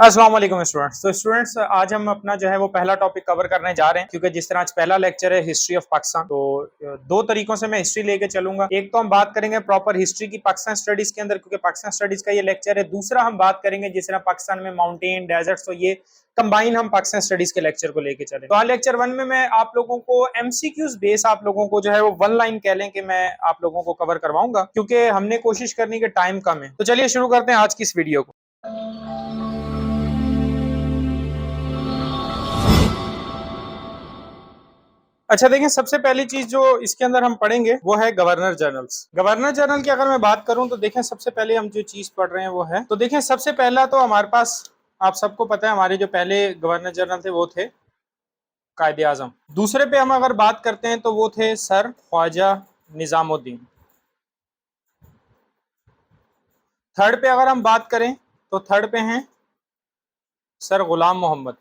अस्सलाम वालेकुम स्टूडेंट्स। तो स्टूडेंट्स आज हम अपना जो है वो पहला टॉपिक कवर करने जा रहे हैं, क्योंकि जिस तरह आज पहला लेक्चर है हिस्ट्री ऑफ पाकिस्तान, तो दो तरीकों से मैं हिस्ट्री लेके चलूंगा। एक तो हम बात करेंगे प्रॉपर हिस्ट्री की पाकिस्तान स्टडीज के अंदर, क्योंकि पाकिस्तान स्टडीज का ये लेक्चर है। दूसरा हम बात करेंगे जिस तरह पाकिस्तान में माउंटेन डेजर्ट, तो ये कंबाइन हम पाकिस्तान स्टडीज के लेक्चर को लेके चले। तो आज लेक्चर 1 में मैं आप लोगों को एमसीक्यूज बेस आप लोगों को जो है वो वन लाइन कह लें कि मैं आप लोगों को कवर करवाऊंगा, क्योंकि हमने कोशिश करनी कि टाइम कम है। तो चलिए शुरू करते हैं आज की इस वीडियो को। अच्छा देखिए, सबसे पहली चीज जो इसके अंदर हम पढ़ेंगे वो है गवर्नर जनरल्स। गवर्नर जनरल की अगर मैं बात करूं तो देखें, सबसे पहले हम जो चीज पढ़ रहे हैं वो है, तो देखें सबसे पहला तो हमारे पास, आप सबको पता है हमारे जो पहले गवर्नर जनरल थे वो थे कायदे आजम। दूसरे पे हम अगर बात करते हैं तो वो थे सर ख्वाजा निजामुद्दीन। थर्ड पे अगर हम बात करें तो थर्ड पे हैं सर गुलाम मोहम्मद,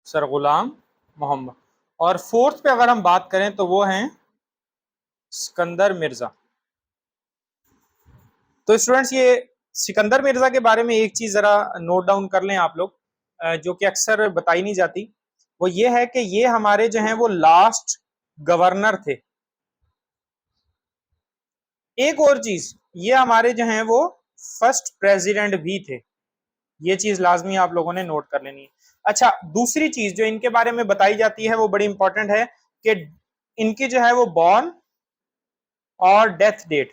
सर गुलाम मोहम्मद। और फोर्थ पे अगर हम बात करें तो वो हैं सिकंदर मिर्जा। तो स्टूडेंट्स ये सिकंदर मिर्जा के बारे में एक चीज जरा नोट डाउन कर लें आप लोग, जो कि अक्सर बताई नहीं जाती। वो ये है कि ये हमारे जो हैं वो लास्ट गवर्नर थे। एक और चीज, ये हमारे जो हैं वो फर्स्ट प्रेसिडेंट भी थे। ये चीज लाजमी आप लोगों ने नोट कर लेनी है। अच्छा, दूसरी चीज जो इनके बारे में बताई जाती है वो बड़ी इंपॉर्टेंट है कि इनकी जो है वो बॉर्न और डेथ डेट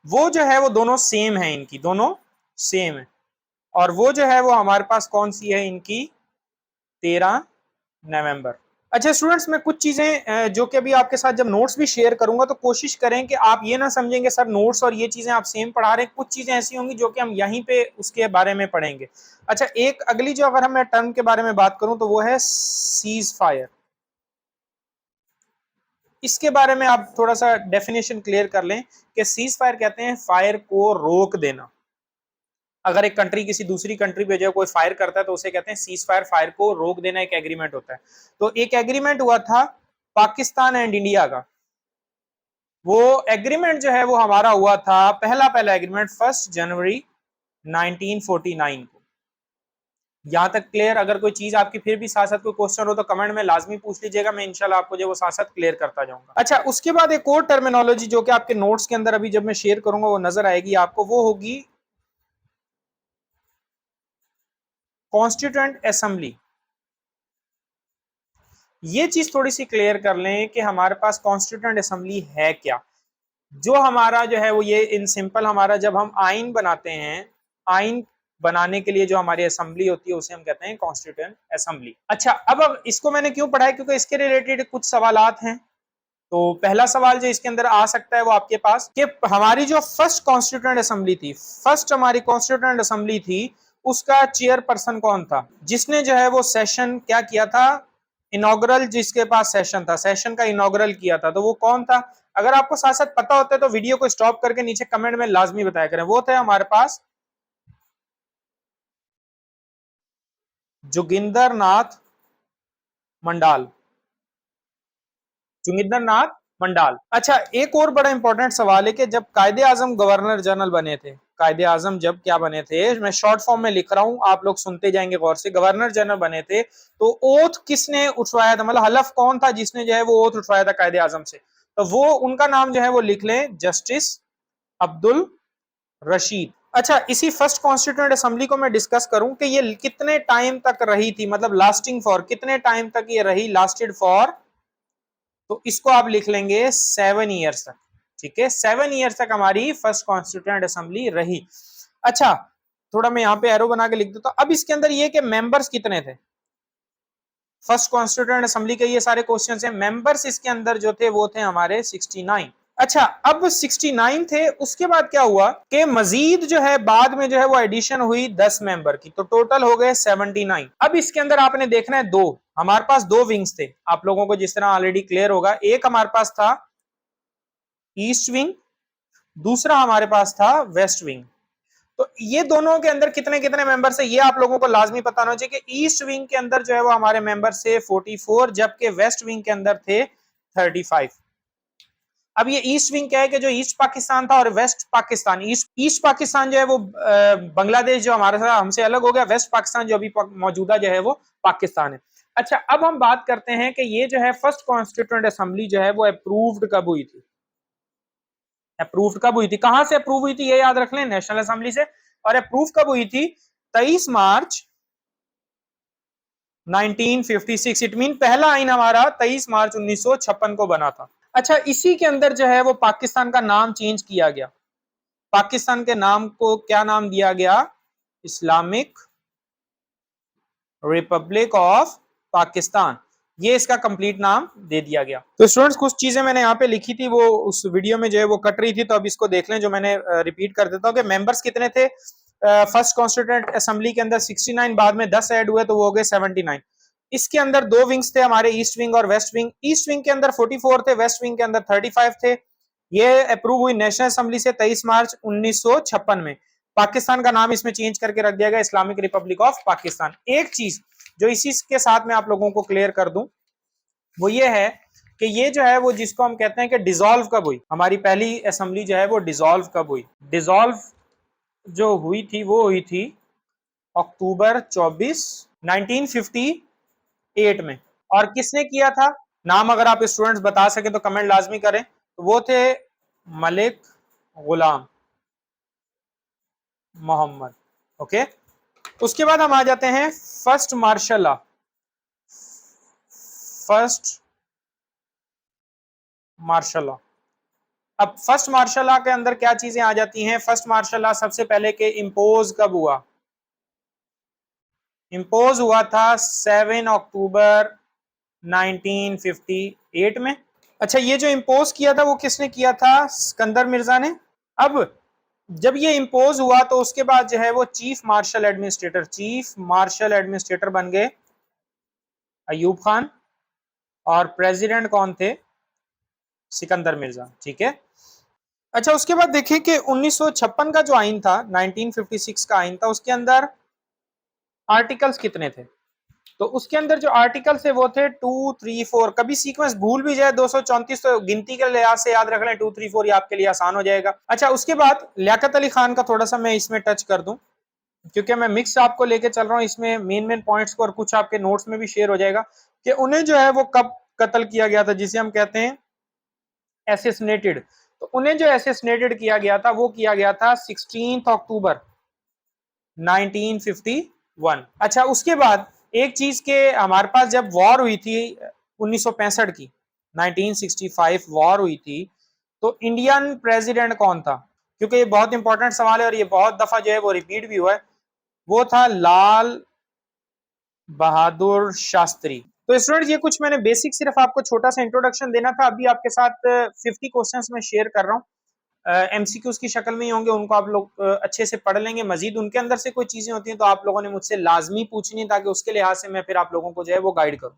वो जो है वो दोनों सेम है, इनकी दोनों सेम है। और वो जो है वो हमारे पास कौन सी है, इनकी 13 नवंबर। अच्छा स्टूडेंट्स, मैं कुछ चीजें जो कि अभी आपके साथ जब नोट्स भी शेयर करूंगा तो कोशिश करें कि आप ये ना समझेंगे सर नोट्स और ये चीजें आप सेम पढ़ा रहे हैं। कुछ चीजें ऐसी होंगी जो कि हम यहीं पे उसके बारे में पढ़ेंगे। अच्छा, एक अगली जो अगर हम मैं टर्म के बारे में बात करूं तो वो है सीज फायर। इसके बारे में आप थोड़ा सा डेफिनेशन क्लियर कर लें कि सीज फायर कहते हैं फायर को रोक देना। अगर एक कंट्री किसी दूसरी कंट्री पे जो कोई फायर करता है तो उसे कहते हैं सीज फायर, फायर को रोक देना एक एग्रीमेंट होता है। तो एक एग्रीमेंट हुआ था पाकिस्तान एंड इंडिया का। वो एग्रीमेंट जो है वो हमारा हुआ था, पहला एग्रीमेंट 1 जनवरी 1949 को। यहां तक क्लियर? अगर कोई चीज आपकी फिर भी साथ साथ कोई क्वेश्चन हो तो कमेंट में लाजमी पूछ लीजिएगा, मैं इंशाल्लाह आपको जो वो साथ साथ क्लियर करता जाऊंगा। अच्छा, उसके बाद एक और टर्मिनोलॉजी जो कि आपके नोट्स के अंदर अभी जब मैं शेयर करूंगा वो नजर आएगी आपको, वो होगी कॉन्स्टिट्यूएंट असेंबली। ये चीज थोड़ी सी क्लियर कर लें कि हमारे पास कॉन्स्टिट्यूएंट असेंबली है क्या। जो हमारा जो है वो ये इन सिंपल, हमारा जब हम आइन बनाते हैं, आइन बनाने के लिए जो हमारी असेंबली होती है उसे हम कहते हैं कॉन्स्टिट्यूएंट असेंबली। अच्छा, अब इसको मैंने क्यों पढ़ा है, क्योंकि इसके रिलेटेड कुछ सवालात हैं। तो पहला सवाल जो इसके अंदर आ सकता है वो आपके पास कि हमारी जो फर्स्ट कॉन्स्टिट्यूएंट असेंबली थी, फर्स्ट हमारी कॉन्स्टिट्यूएंट असेंबली थी, उसका चेयरपर्सन कौन था, जिसने जो है वो सेशन क्या किया था, इनॉग्रल, जिसके पास सेशन था, सेशन का इनॉग्रल किया था, तो वो कौन था? अगर आपको साथ साथ पता होता है तो वीडियो को स्टॉप करके नीचे कमेंट में लाजमी बताया करें। वो थे हमारे पास जोगिंदर नाथ मंडाल, जोगिंदर नाथ मंडाल। अच्छा, एक और बड़ा इंपॉर्टेंट सवाल है कि जब कायदे आजम गवर्नर जनरल बने थे, कायदे आजम जब क्या बने थे, मैं शॉर्ट फॉर्म में लिख रहा हूं, आप लोग सुनते जाएंगे गौर से। गवर्नर जनरल बने थे तो ओथ किसने उठवाया था, मतलब हलफ कौन था जिसने जो है वो ओथ उठवाया था कायदे आजम से? तो वो उनका नाम जो है वो लिख लें, जस्टिस अब्दुल रशीद। अच्छा, इसी फर्स्ट कॉन्स्टिट्यूएंट असेंबली को मैं डिस्कस करूं कि ये कितने टाइम तक रही थी, मतलब लास्टिंग फॉर कितने टाइम तक ये रही, लास्टेड फॉर, तो इसको आप लिख लेंगे 7 ईयर्स तक। ठीक है, 7 ईयर्स तक हमारी फर्स्ट कॉन्स्टिट्यूएंट असेंबली रही। अच्छा, थोड़ा मैं यहाँ पे एरो बना के लिख देता हूं। अब इसके अंदर ये कि मेंबर्स कितने थे फर्स्ट कॉन्स्टिट्यूएंट असेंबली के, ये सारे क्वेश्चन है। मेंबर्स इसके अंदर जो थे वो थे हमारे 69। अच्छा, अब 69 थे, उसके बाद क्या हुआ कि मजीद जो है बाद में जो है वो एडिशन हुई 10 मेंबर की, तो टोटल हो गए 79। अब इसके अंदर आपने देखना है दो, हमारे पास दो विंग्स थे, आप लोगों को जिस तरह ऑलरेडी क्लियर होगा। एक हमारे पास था ईस्ट विंग, दूसरा हमारे पास था वेस्ट विंग। तो ये दोनों के अंदर कितने कितने मेंबर है ये आप लोगों को लाजमी पता होना चाहिए कि ईस्ट विंग के अंदर जो है वो हमारे मेंबर थे 44, जबकि वेस्ट विंग के अंदर थे 35। अब ये ईस्ट विंग क्या है कि जो ईस्ट पाकिस्तान था और वेस्ट पाकिस्तान, ईस्ट पाकिस्तान जो है वो बांग्लादेश जो हमारे साथ हमसे अलग हो गया, वेस्ट पाकिस्तान जो अभी मौजूदा जो है वो पाकिस्तान है। अच्छा, अब हम बात करते हैं कि ये जो है फर्स्ट कॉन्स्टिट्यूएंट असेंबली जो है वो अप्रूव्ड कब हुई थी। अप्रूव्ड कब हुई थी, कहां से अप्रूव हुई थी ये याद रख लें, नेशनल असेंबली से। और अप्रूव कब हुई थी, 23 मार्च 1956। इट मीन पहला आइन हमारा 23 मार्च 1956 को बना था। अच्छा, इसी के अंदर जो है वो पाकिस्तान का नाम चेंज किया गया। पाकिस्तान के नाम को क्या नाम दिया गया, इस्लामिक रिपब्लिक ऑफ पाकिस्तान, ये इसका कंप्लीट नाम दे दिया गया। तो स्टूडेंट्स कुछ चीजें मैंने यहाँ पे लिखी थी, वो उस वीडियो में जो है वो कट रही थी, तो अब इसको देख लें, जो मैंने रिपीट कर देता हूँ कि मेंबर्स कितने थे फर्स्ट कॉन्स्टिट्यूएंट असेंबली के अंदर 69, बाद में 10 ऐड हुए तो वो हो गए 79। इसके अंदर दो विंग्स थे हमारे, ईस्ट विंग और वेस्ट विंग। ईस्ट विंग के अंदर 44 थे, वेस्ट विंग के अंदर 35 थे। ये अप्रूव हुई नेशनल असेंबली से 23 मार्च 1956 में। पाकिस्तान का नाम इसमें चेंज करके रख दिया गया इस्लामिक रिपब्लिक ऑफ पाकिस्तान। एक चीज जो इसी के साथ में आप लोगों को क्लियर कर दूं, वो ये है कि ये जो है वो जिसको हम कहते हैं कि डिसॉल्व कब हुई, हमारी पहली असेंबली जो है वो डिसॉल्व कब हुई। डिसॉल्व जो हुई थी वो हुई थी अक्टूबर 24 1958 में। और किसने किया था, नाम अगर आप स्टूडेंट्स बता सके तो कमेंट लाजमी करें। तो वो थे मलिक गुलाम मोहम्मद। ओके, उसके बाद हम आ जाते हैं first martial law. First martial law, अब फर्स्ट मार्शल लॉ के अंदर क्या चीजें आ जाती हैं। फर्स्ट मार्शल लॉ सबसे पहले के इंपोज कब हुआ, इंपोज हुआ था 7 अक्टूबर 1958 में। अच्छा, ये जो इंपोज किया था वो किसने किया था, सिकंदर मिर्जा ने। अब जब ये इंपोज हुआ तो उसके बाद जो है वो चीफ मार्शल एडमिनिस्ट्रेटर बन गए अयूब खान, और प्रेसिडेंट कौन थे, सिकंदर मिर्जा। ठीक है। अच्छा, उसके बाद देखें कि 1956 का जो आइन था, 1956 का आइन था, उसके अंदर आर्टिकल्स कितने थे। तो उसके अंदर जो आर्टिकल्स है वो थे 2, 3, 4। कभी सीक्वेंस भूल भी जाए 234 तो गिनती के लिहाज से याद रख लें 2, 3, 4, ये आपके लिए आसान हो जाएगा। अच्छा, उसके बाद लियाकत अली खान का थोड़ा सा मैं इसमें टच कर दूं, क्योंकि मैं मिक्स आपको लेके चल रहा हूं, इसमें मेन पॉइंट्स को और कुछ आपके नोट्स में भी शेयर हो जाएगा कि उन्हें जो है वो कब कत्ल किया गया था, जिसे हम कहते हैं एसेसिनेटेड। तो उन्हें जो एसेसिनेटेड किया गया था वो किया गया था 16 अक्टूबर 1951। अच्छा, उसके बाद एक चीज के हमारे पास जब वॉर हुई थी 1965 की, 1965 वॉर हुई थी, तो इंडियन प्रेसिडेंट कौन था, क्योंकि ये बहुत इंपॉर्टेंट सवाल है और ये बहुत दफा जो है वो रिपीट भी हुआ है। वो था लाल बहादुर शास्त्री। तो स्टूडेंट्स ये कुछ मैंने बेसिक सिर्फ आपको छोटा सा इंट्रोडक्शन देना था। अभी आपके साथ 50 क्वेश्चंस में शेयर कर रहा हूँ, एमसीक्यूज की शक्ल में ही होंगे, उनको आप लोग अच्छे से पढ़ लेंगे। मजीद उनके अंदर से कोई चीजें होती हैं तो आप लोगों ने मुझसे लाजमी पूछनी, ताकि उसके लिहाज से मैं फिर आप लोगों को जो है वो गाइड करूँ।